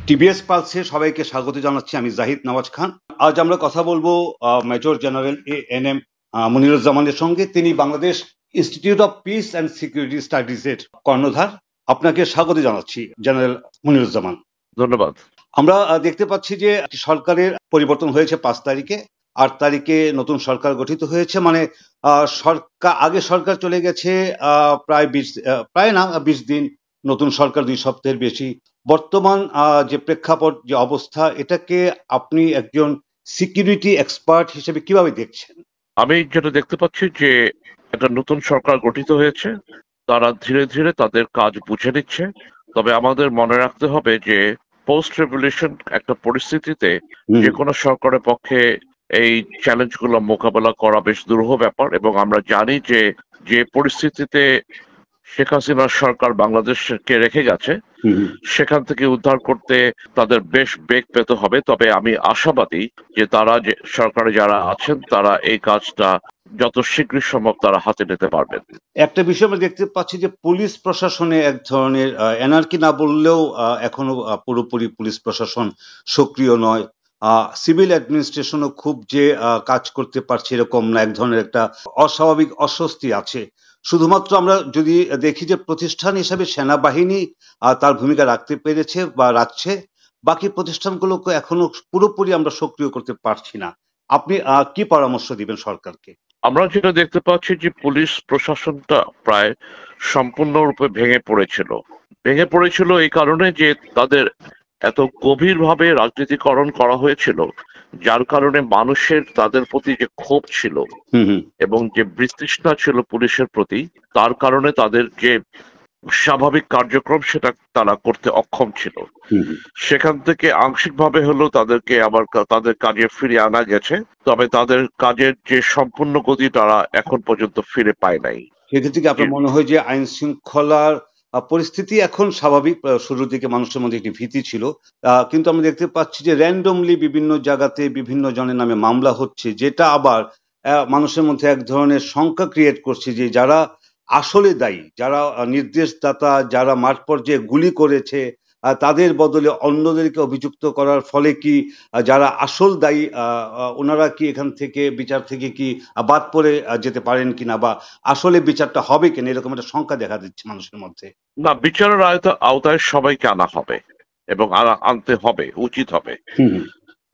TBS পালসে সবাইকে স্বাগত জানাচ্ছি। আমি জাহিদ নওয়াজ খান। আজ আমরা কথা বলবো মেজর জেনারেল এএনএম মনিরুজ্জামানের সঙ্গে। তিনি Bangladesh institute of piece and security studies এর কর্ণধার। আপনাকে স্বাগত জানাচ্ছি জেনারেল মনিরুজ্জামান। ধন্যবাদ। আমরা দেখতে পাচ্ছি যে সরকারের পরিবর্তন হয়েছে 5 তারিখে, 8 তারিখে নতুন সরকার গঠিত হয়েছে। মানে আগে সরকার চলে গেছে প্রায় 20 দিন, নতুন সরকার 2 সপ্তাহের বেশি। বর্তমান যে প্রেক্ষাপট, যে অবস্থা, এটাকে আপনি একজন সিকিউরিটি এক্সপার্ট হিসেবে কিভাবে দেখছেন? আমি যেটা দেখতে পাচ্ছি যে একটা নতুন সরকার গঠিত হয়েছে, তারা ধীরে ধীরে তাদের কাজ বুঝে নিচ্ছে। তবে আমাদের মনে রাখতে হবে যে পোস্ট রেভলিউশন একটা পরিস্থিতিতে যে কোনো সরকারের পক্ষে এই চ্যালেঞ্জগুলো মোকাবেলা করা বেশ দুরূহ ব্যাপার। এবং আমরা জানি যে যে পরিস্থিতিতে শেখ হাসিনার সরকার বাংলাদেশকে রেখে গেছে, সেখান থেকে উদ্ধার করতে তাদের বেশ বেগ পেতে হবে। তবে আমি আশাবাদী যে তারা, যে সরকারে যারা আছেন, তারা এই কাজটা যত শীঘ্র সম্ভব তারা হাতে নিতে পারবেন। একটা বিষয় আমরা দেখতে পাচ্ছি যে পুলিশ প্রশাসনে এক ধরনের এনার্কি না বললেও এখনো পুরোপুরি পুলিশ প্রশাসন সক্রিয় নয়। সিভিল অ্যাডমিনিস্ট্রেশনও খুব যে কাজ করতে পারছে এরকম না, এক ধরনের একটা অস্বাভাবিক অস্বস্তি আছে। শুধুমাত্র আমরা যদি দেখি যে প্রতিষ্ঠান হিসাবে সেনাবাহিনী তার ভূমিকা রাখতে পেরেছে বা রাখছে, বাকি প্রতিষ্ঠানগুলোকে এখনো পুরোপুরি আমরা সক্রিয় করতে পারছি না। আপনি কি পরামর্শ দিবেন সরকারকে? আমরা যেটা দেখতে পাচ্ছি যে পুলিশ প্রশাসনটা প্রায় সম্পূর্ণরূপে ভেঙে পড়েছিল এই কারণে যে তাদের এত গভীরভাবে রাজনীতিকরণ করা হয়েছিল, যার কারণে মানুষের তাদের প্রতি যে ক্ষোভ ছিল এবং যে বিতৃষ্ণা ছিল পুলিশের প্রতি, তার কারণে তাদের যে স্বাভাবিক কার্যক্রম সেটা তারা করতে অক্ষম ছিল। সেখান থেকে আংশিকভাবে হলেও তাদেরকে আবার তাদের কাজে ফিরিয়ে আনা গেছে, তবে তাদের কাজের যে সম্পূর্ণ গতি তারা এখন পর্যন্ত ফিরে পায় নাই। সেক্ষেত্রে কি আপনার মনে হয় যে আইন শৃঙ্খলার পরিস্থিতি এখন স্বাভাবিক? শুরুর দিকে মানুষের মধ্যে একটি ভীতি ছিল, কিন্তু আমরা দেখতে পাচ্ছি যে র্যান্ডমলি বিভিন্ন জায়গাতে বিভিন্ন জনের নামে মামলা হচ্ছে, যেটা আবার মানুষের মধ্যে এক ধরনের শঙ্কা ক্রিয়েট করছে যে যারা আসলে দায়ী, যারা নির্দেশদাতা, যারা মাঠ পর্যায়ে গুলি করেছে, তাদের বদলে অন্যদেরকে অভিযুক্ত করার ফলে কি যারা আসল দায়ী ওনারা কি এখান থেকে বিচার থেকে কি বাদ পড়ে যেতে পারেন কিনা, বা আসলে বিচারটা হবে কিনা, এরকম একটা শঙ্কা দেখা দিচ্ছে মানুষের মধ্যে। না, বিচারের আওতায় সবাইকে আনা হবে এবং আনতে হবে, উচিত হবে।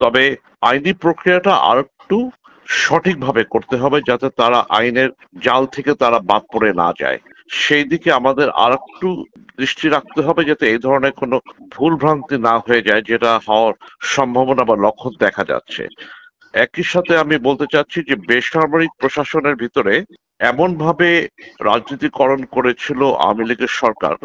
তবে আইনি প্রক্রিয়াটা আর একটু সঠিকভাবে করতে হবে, যাতে তারা আইনের জাল থেকে তারা বাদ পড়ে না যায়। সেই দিকে আমাদের আর একটু দৃষ্টি রাখতে হবে, যাতে এই ধরনের কোনো ভুল ভ্রান্তি না হয়ে যায়, যেটা হওয়ার সম্ভাবনা বা লক্ষণ দেখা যাচ্ছে। একই সাথে আমি বলতে চাচ্ছি যে বেসামরিক প্রশাসনের ভিতরে এমন ভাবে রাজনীতিকরণ করেছিল আওয়ামী লীগের সরকার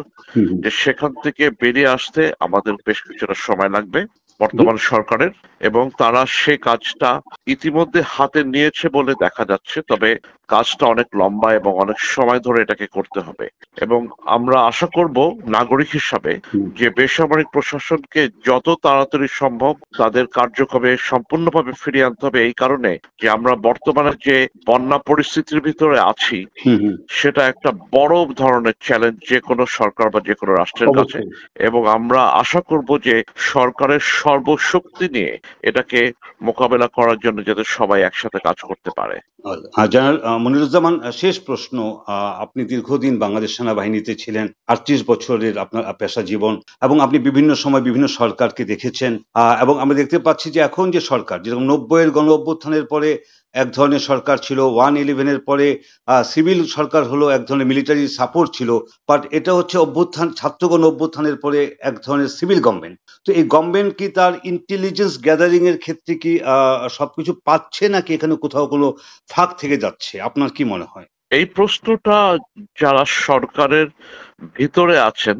যে সেখান থেকে বেরিয়ে আসতে আমাদের বেশ কিছুটা সময় লাগবে বর্তমান সরকারের, এবং তারা সে কাজটা ইতিমধ্যে হাতে নিয়েছে বলে দেখা যাচ্ছে। তবে কাজটা অনেক লম্বা এবং অনেক সময় ধরে এটাকে করতে হবে, এবং আমরা আশা করব নাগরিক হিসাবে যে বেসামরিক প্রশাসনকে যত তাড়াতাড়ি সম্ভব তাদের কার্যক্রমে সম্পূর্ণভাবে ফিরিয়ে আনতে হবে। এই কারণে যে আমরা বর্তমানে যে বন্যা পরিস্থিতির ভিতরে আছি, সেটা একটা বড় ধরনের চ্যালেঞ্জ যে কোনো সরকার বা যে কোনো রাষ্ট্রের কাছে, এবং আমরা আশা করব যে সরকারের সর্বশক্তি নিয়ে এটাকে মোকাবেলা করার জন্য যাতে সবাই একসাথে কাজ করতে পারে। জেনারেল মনিরুজ্জামান, শেষ প্রশ্ন। আপনি দীর্ঘদিন বাংলাদেশ সেনাবাহিনীতে ছিলেন, 38 বছরের আপনার পেশা জীবন, এবং আপনি বিভিন্ন সময় বিভিন্ন সরকারকে দেখেছেন, এবং আমরা দেখতে পাচ্ছি যে এখন যে সরকার, যেরকম 90-এর গণ অভ্যুত্থানের পরে এক ধরনের সরকার ছিল, 1/11-এর পরে সিভিল সরকার হলো, এক ধরনের মিলিটারি সাপোর্ট ছিল, বাট এটা হচ্ছে ছাত্রগণ অভ্যুত্থানের পরে এক ধরনের সিভিল গভর্নমেন্ট। তো এই গভর্নমেন্ট কি তার ইন্টেলিজেন্স গ্যাদারিং এর ক্ষেত্রে কি সবকিছু পাচ্ছে, নাকি এখানে কোথাও কোনো ফাঁক থেকে যাচ্ছে? আপনার কি মনে হয়? এই প্রশ্নটা যারা সরকারের ভিতরে আছেন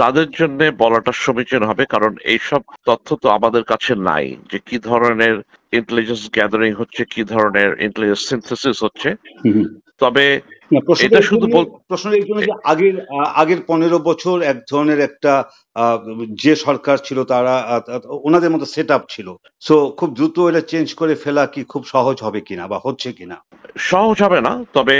তাদের জন্য বলাটা সমীচীন হবে, কারণ এইসব তথ্য তো আমাদের কাছে নাই যে কি ধরনের ইন্টেলিজেন্স গ্যাদারিং হচ্ছে, কি ধরনের ইন্টেলিজেন্স সিনথেসিস হচ্ছে। তবে এটা শুধু প্রশ্ন এই জন্য যে আগের 15 বছর এক ধরনের একটা যে সরকার ছিল তারা ওনাদের মতো সেট আপ ছিল, সো খুব দ্রুত এটা চেঞ্জ করে ফেলা কি খুব সহজ হবে কিনা বা হচ্ছে কিনা? সহজ হবে না, তবে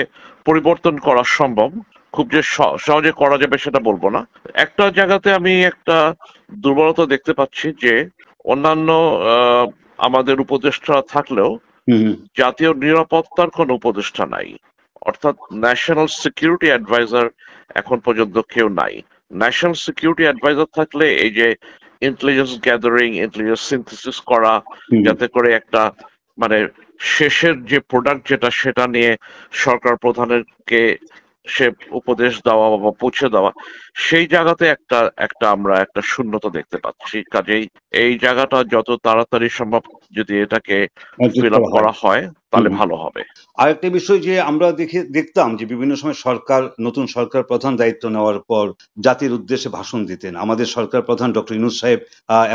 পরিবর্তন করা সম্ভব। খুব যে সহজে করা যাবে সেটা বলবো না। একটা জায়গাতে আমি একটা দুর্বলতা দেখতে পাচ্ছি যে অন্যান্য আমাদের উপদেষ্টা থাকলেও জাতীয় নিরাপত্তার কোনো উপদেষ্টা নাই, অর্থাৎ ন্যাশনাল সিকিউরিটি অ্যাডভাইজার এখন পর্যন্ত কেউ নাই। ন্যাশনাল সিকিউরিটি অ্যাডভাইজার থাকলে এই যে ইন্টেলিজেন্স গ্যাদারিং, ইন্টেলিজেন্স সিনথেসিস করা, যাতে করে একটা মানে শেষের যে প্রোডাক্ট যেটা সেটা নিয়ে সরকার প্রধানেরকে সে উপদেশ দেওয়া বা পৌঁছে দেওয়া, সেই জায়গাতে একটা একটা আমরা একটা শূন্যতা দেখতে পাচ্ছি। কাজেই এই জায়গাটা যত তাড়াতাড়ি সম্ভব যদি এটাকে ফিল আপ করা হয় তাহলে ভালো হবে। আরেকটা বিষয় যে আমরা দেখতাম যে বিভিন্ন সময় নতুন সরকার প্রধান দায়িত্ব নেওয়ার পর জাতির উদ্দেশ্যে ভাষণ দিতেন। আমাদের সরকার প্রধান ডক্টর ইউনূস সাহেব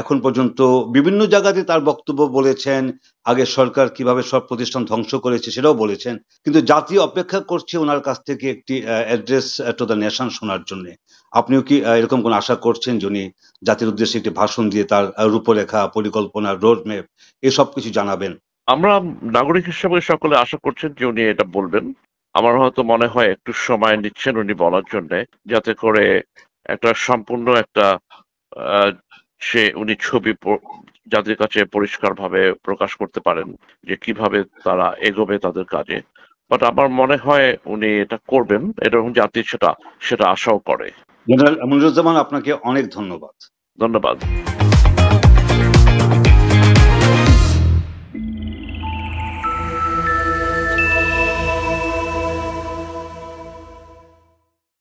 এখন পর্যন্ত বিভিন্ন জায়গাতে তার বক্তব্য বলেছেন, আগের সরকার কিভাবে সব প্রতিষ্ঠান ধ্বংস করেছে সেটাও বলেছেন, কিন্তু জাতি অপেক্ষা করছে ওনার কাছ থেকে একটি অ্যাড্রেস টু দ্য নেশন শোনার জন্য। আপনিও কি এরকম কোন আশা করছেন যে উনি জাতির উদ্দেশ্যে একটি ভাষণ দিয়ে তার রূপরেখা, পরিকল্পনা, রোড ম্যাপ এসব কিছু জানাবেন? আমরা নাগরিক হিসেবে সকলে আশা করছেন যে উনি এটা বলবেন। আমার হয়তো মনে হয় একটু সময় নিচ্ছেন উনি বলার জন্য, যাতে করে একটা সম্পূর্ণ একটা উনি ছবি জাতির কাছে পরিষ্কারভাবে প্রকাশ করতে পারেন যে কিভাবে তারা এগোবে তাদের কাজে। বাট আমার মনে হয় উনি এটা করবেন এবং জাতি সেটা আশাও করে। জেনারেল মনিরুজ্জামান, আপনাকে অনেক ধন্যবাদ। ধন্যবাদ।